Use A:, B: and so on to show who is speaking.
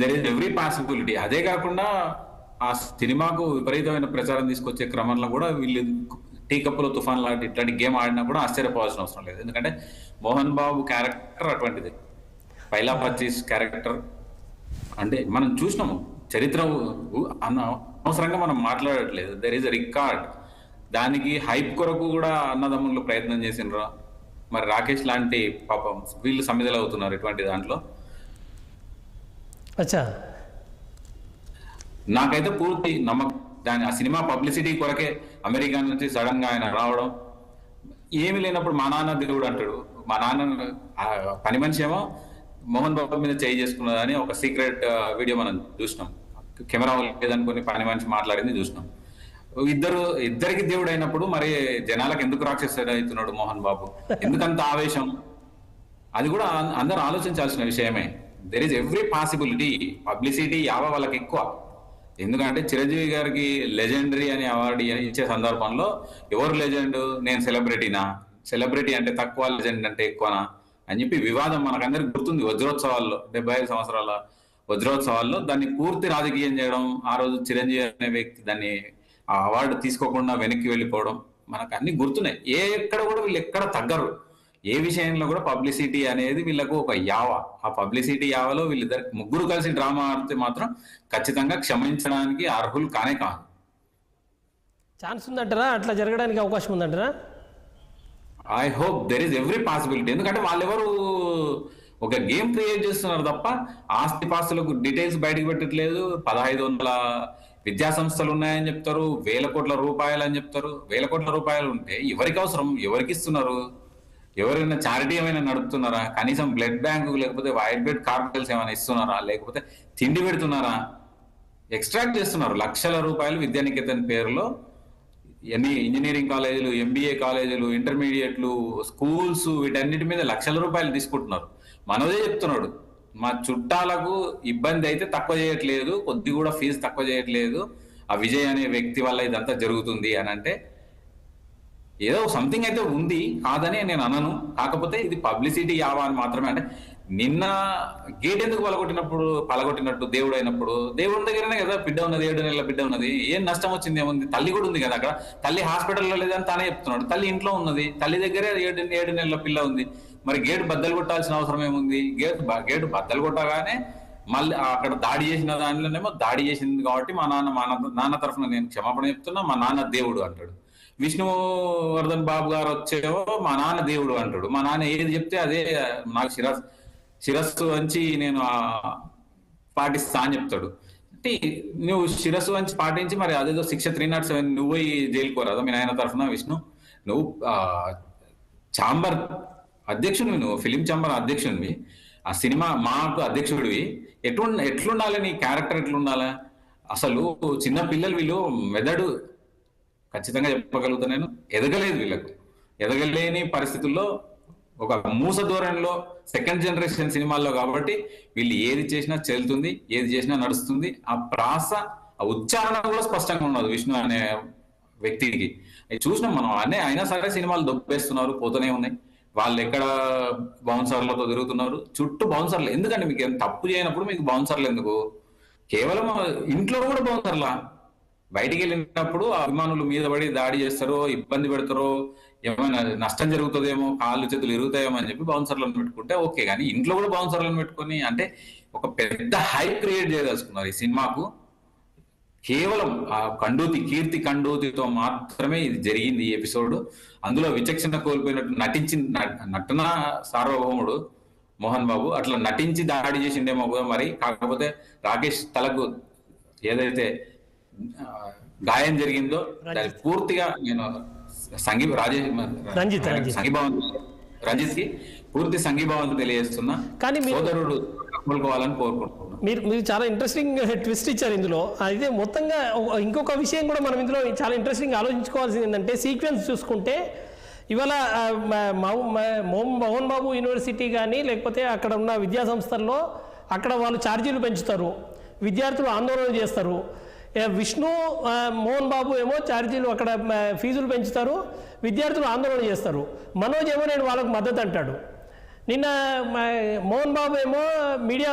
A: There is every possibility. అదే కాకుండా ఆ సినిమాకు విపరీతమైన ప్రచారం తీసుకొచ్చే క్రమంలో కూడా వీళ్ళు టీ కప్పులో తుఫాన్ లాంటి ఇట్లాంటి గేమ్ ఆడినా కూడా ఆశ్చర్యపోవాల్సిన అవసరం లేదు. ఎందుకంటే మోహన్ బాబు క్యారెక్టర్ అటువంటిది. పైలా పచ్చీస్ క్యారెక్టర్ అంటే మనం చూసినాము. చరిత్ర అనవసరంగా మనం మాట్లాడట్లేదు. There is a record. దానికి హైప్ కొరకు కూడా అన్నదమ్ములు ప్రయత్నం చేసినరా. మరి రాకేష్ లాంటి పాపం వీళ్ళు సమిధలు అవుతున్నారు ఇటువంటి దాంట్లో.
B: అచ్చా,
A: నాకైతే పూర్తి నమ్మకం. ఆ సినిమా పబ్లిసిటీ కొరకే అమెరికా నుంచి సడన్ గా ఆయన రావడం, ఏమి లేనప్పుడు మా నాన్న దేవుడు అంటాడు. మా నాన్న పని మనిషి ఏమో మోహన్ బాబు మీద చేయి చేసుకున్నదని ఒక సీక్రెట్ వీడియో మనం చూసినాం. కెమెరా లేదనుకుని పని మనిషి మాట్లాడింది చూసినాం. ఇద్దరికి దేవుడు అయినప్పుడు మరి జనాలకు ఎందుకు రాక్షసుడు అవుతున్నాడు మోహన్ బాబు? ఎందుకంత ఆవేశం? అది కూడా అందరూ ఆలోచించాల్సిన విషయమే. There is every possibility. Publicity వాళ్ళకి ఎక్కువ. ఎందుకంటే చిరంజీవి గారికి లెజెండరీ అని అవార్డు ఇచ్చే సందర్భంలో ఎవరు లెజెండ్, నేను సెలబ్రిటీనా, సెలబ్రిటీ అంటే తక్కువ, లెజెండ్ అంటే ఎక్కువనా అని చెప్పి వివాదం మనకందరికి గుర్తుంది. వజ్రోత్సవాల్లో 75 సంవత్సరాల వజ్రోత్సవాల్లో దాన్ని పూర్తి రాజకీయం చేయడం, ఆ రోజు చిరంజీవి అనే వ్యక్తి దాన్ని ఆ అవార్డు తీసుకోకుండా వెనక్కి వెళ్ళిపోవడం మనకు అన్ని గుర్తున్నాయి. ఎక్కడ కూడా వీళ్ళు ఎక్కడ తగ్గరు. ఏ విషయంలో కూడా పబ్లిసిటీ అనేది వీళ్ళకు ఒక యావ. ఆ పబ్లిసిటీ యావలో ముగ్గురు కలిసి డ్రామా ఆడితే మాత్రం ఖచ్చితంగా క్షమించడానికి అర్హులు కానే కాదు.
B: ఛాన్స్ ఉందంటారా? అట్లా జరగడానికి అవకాశం ఉందంటారా?
A: I hope there is every possibility. ఎందుకంటే వాళ్ళెవరు ఒక గేమ్ క్రియేట్ చేస్తున్నారు తప్ప ఆస్తిపాస్తులకు డీటెయిల్స్ బయటకు పెట్టట్లేదు. 1500 విద్యా సంస్థలు ఉన్నాయని చెప్తారు, 1000 కోట్ల రూపాయలు అని చెప్తారు. 1000 కోట్ల రూపాయలు ఉంటే ఎవరికి అవసరం? ఎవరికి ఇస్తున్నారు? ఎవరైనా చారిటీ ఏమైనా నడుపుతున్నారా? కనీసం బ్లడ్ బ్యాంకు లేకపోతే వైట్ బ్లడ్ కార్పొరేషన్స్ ఏమైనా ఇస్తున్నారా? లేకపోతే తిండి పెడుతున్నారా? ఎక్స్ట్రాక్ట్ చేస్తున్నారు లక్షల రూపాయలు విద్యానికేతన్ పేరులో. ఎన్ని ఇంజనీరింగ్ కాలేజీలు, ఎంబీఏ కాలేజీలు, ఇంటర్మీడియట్లు, స్కూల్స్, వీటన్నిటి మీద లక్షల రూపాయలు తీసుకుంటున్నారు. మనదే చెప్తున్నాడు, మా చుట్టాలకు ఇబ్బంది అయితే తక్కువ చేయట్లేదు, కొద్ది కూడా ఫీజు తక్కువ చేయట్లేదు, ఆ విజయ్ అనే వ్యక్తి వల్ల ఇదంతా జరుగుతుంది అని అంటే ఏదో సంథింగ్ అయితే ఉంది, కాదని నేను అనను. కాకపోతే ఇది పబ్లిసిటీ యావా అని మాత్రమే. అంటే నిన్న గేట్ ఎందుకు పలగొట్టినట్టు దేవుడు అయినప్పుడు దేవుడి దగ్గరనే కదా బిడ్డ ఉన్నది, 7 నెలల బిడ్డ ఉన్నది. ఏం నష్టం వచ్చింది? ఏముంది? తల్లి కూడా ఉంది కదా అక్కడ. తల్లి హాస్పిటల్లో లేదని తానే చెప్తున్నాడు. తల్లి ఇంట్లో ఉన్నది, తల్లి దగ్గరే 7 నెలల పిల్ల ఉంది. మరి గేట్ బద్దలు కొట్టాల్సిన అవసరం ఏముంది? గేటు బద్దలు కొట్టగానే మళ్ళీ అక్కడ దాడి చేసిన దానిలోనేమో దాడి చేసింది కాబట్టి మా నాన్న తరఫున నేను క్షమాపణ చెప్తున్నా, మా నాన్న దేవుడు అంటాడు. విష్ణువర్ధన్ బాబు గారు వచ్చేవో మా నాన్న దేవుడు అంటాడు. మా నాన్న ఏది చెప్తే అదే నాకు శిరస్సు వంచి నేను పాటిస్తా అని చెప్తాడు. అంటే నువ్వు శిరస్సు వంచి పాటించి మరి అదేదో శిక్ష 307 నువ్వు పోయి జైలుకు పోరాదా మీ నాయన తరఫున? విష్ణు, నువ్వు ఛాంబర్ అధ్యక్షుడివి, నువ్వు ఫిలిం ఛాంబర్ అధ్యక్షుడివి, ఆ సినిమా మాకు అధ్యక్షుడివి. ఎట్లుండాలి నీ క్యారెక్టర్? ఎట్లుండాలా? అసలు చిన్న పిల్లలు వీళ్ళు మెదడు ఖచ్చితంగా చెప్పగలుగుతా నేను, ఎదగలేదు. వీళ్ళకు ఎదగలేని పరిస్థితుల్లో ఒక మూస ధోరణిలో సెకండ్ జనరేషన్ సినిమాల్లో కాబట్టి వీళ్ళు ఏది చేసినా చెల్లుతుంది, ఏది చేసినా నడుస్తుంది. ఆ ప్రాస, ఆ ఉచ్చారణ కూడా స్పష్టంగా ఉండదు విష్ణు అనే వ్యక్తికి. చూసినాం మనం. అయినా సరే సినిమాలు దొబ్బేస్తున్నారు, పోతూనే ఉన్నాయి. వాళ్ళు ఎక్కడ బౌన్సర్లతో తిరుగుతున్నారు, చుట్టూ బౌన్సర్లు. ఎందుకంటే మీకు తప్పు చేయనప్పుడు మీకు బౌన్సర్లు ఎందుకు? కేవలం ఇంట్లో కూడా బౌన్సర్లా. బయటికి వెళ్ళినప్పుడు అభిమానులు మీద పడి దాడి చేస్తారో, ఇబ్బంది పెడతారో, ఏమైనా నష్టం జరుగుతుందేమో, కాళ్ళు చేతులు ఇరుగుతాయేమో అని చెప్పి బౌన్సర్లను పెట్టుకుంటే ఓకే. కానీ ఇంట్లో కూడా బౌన్సర్లను పెట్టుకొని అంటే ఒక పెద్ద హైప్ క్రియేట్ చేయదలుచుకున్నారు ఈ సినిమాకు. కేవలం ఆ కీర్తి కండూతితో మాత్రమే ఇది జరిగింది ఈ ఎపిసోడ్. అందులో విచక్షణ కోల్పోయినట్టు నటన సార్వభౌముడు మోహన్ బాబు అట్లా నటించి దాడి చేసిండేమో మరి. కాకపోతే రాకేష్ తలకు ఏదైతే గాయం జరిగిందో దాని పూర్తిగా నేను రంజిత్ కి పూర్తి సంఘీభావం తెలియజేస్తున్నా. కానీ సోదరుడు కోలుకోవాలని కోరుకుంటున్నాను.
B: మీరు చాలా ఇంట్రెస్టింగ్ ట్విస్ట్ ఇచ్చారు ఇందులో. అయితే మొత్తంగా ఇంకొక విషయం కూడా మనం ఇందులో చాలా ఇంట్రెస్టింగ్ ఆలోచించుకోవాల్సింది ఏంటంటే, సీక్వెన్స్ చూసుకుంటే ఇవాళ మోహన్ బాబు యూనివర్సిటీ కానీ లేకపోతే అక్కడ ఉన్న విద్యా సంస్థల్లో అక్కడ వాళ్ళు ఛార్జీలు పెంచుతారు, విద్యార్థులు ఆందోళన చేస్తారు. విష్ణు మోహన్ బాబు ఏమో ఛార్జీలు అక్కడ ఫీజులు పెంచుతారు, విద్యార్థులు ఆందోళన చేస్తారు. మనోజ్ ఏమో నేను వాళ్ళకు మద్దతు అంటాడు. నిన్న మోహన్ బాబు ఏమో మీడియా